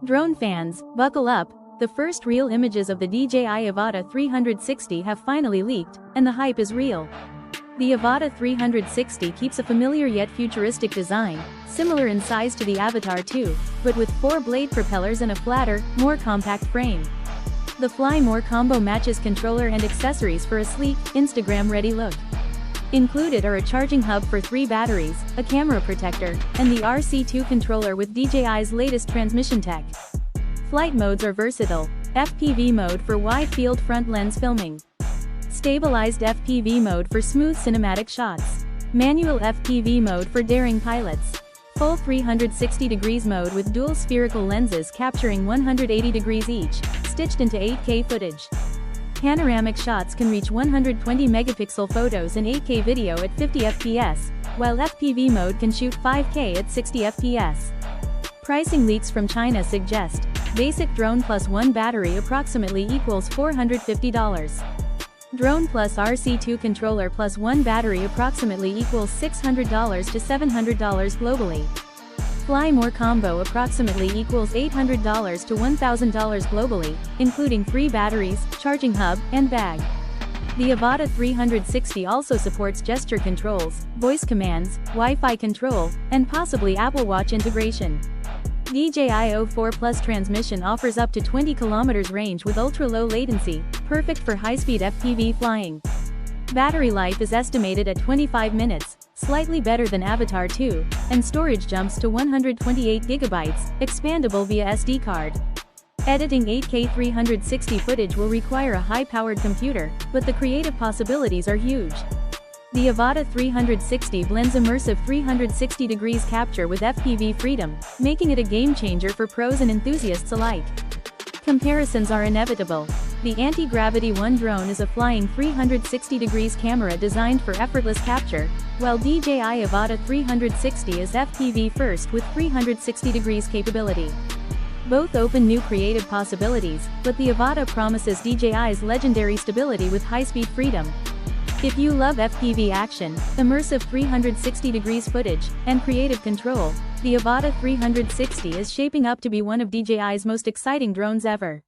Drone fans, buckle up, the first real images of the DJI Avata 360 have finally leaked, and the hype is real. The Avata 360 keeps a familiar yet futuristic design, similar in size to the Avatar 2, but with 4-blade propellers and a flatter, more compact frame. The FlyMore combo matches controller and accessories for a sleek, Instagram-ready look. Included are a charging hub for 3 batteries, a camera protector, and the RC2 controller with DJI's latest transmission tech. Flight modes are versatile: FPV mode for wide-field front lens filming, stabilized FPV mode for smooth cinematic shots, manual FPV mode for daring pilots, full 360 degrees mode with dual spherical lenses capturing 180 degrees each, stitched into 8K footage. Panoramic shots can reach 120 megapixel photos and 8K video at 50 fps, while FPV mode can shoot 5K at 60 fps. Pricing leaks from China suggest basic drone plus 1 battery approximately equals $450. Drone plus RC2 controller plus 1 battery approximately equals $600 to $700 globally. FlyMore combo approximately equals $800 to $1,000 globally, including 3 batteries, charging hub, and bag. The Avata 360 also supports gesture controls, voice commands, Wi-Fi control, and possibly Apple Watch integration. DJI O4 Plus transmission offers up to 20 km range with ultra-low latency, perfect for high-speed FPV flying. Battery life is estimated at 25 minutes, slightly better than Avatar 2, and storage jumps to 128 GB, expandable via SD card. Editing 8K 360 footage will require a high-powered computer, but the creative possibilities are huge. The Avata 360 blends immersive 360 degrees capture with FPV freedom, making it a game-changer for pros and enthusiasts alike. Comparisons are inevitable. The anti-gravity One drone is a flying 360 degrees camera designed for effortless capture, while DJI Avata 360 is FPV first with 360 degrees capability. Both open new creative possibilities, but the Avata promises DJI's legendary stability with high-speed freedom. If you love FPV action, immersive 360 degrees footage, and creative control, the Avata 360 is shaping up to be one of DJI's most exciting drones ever.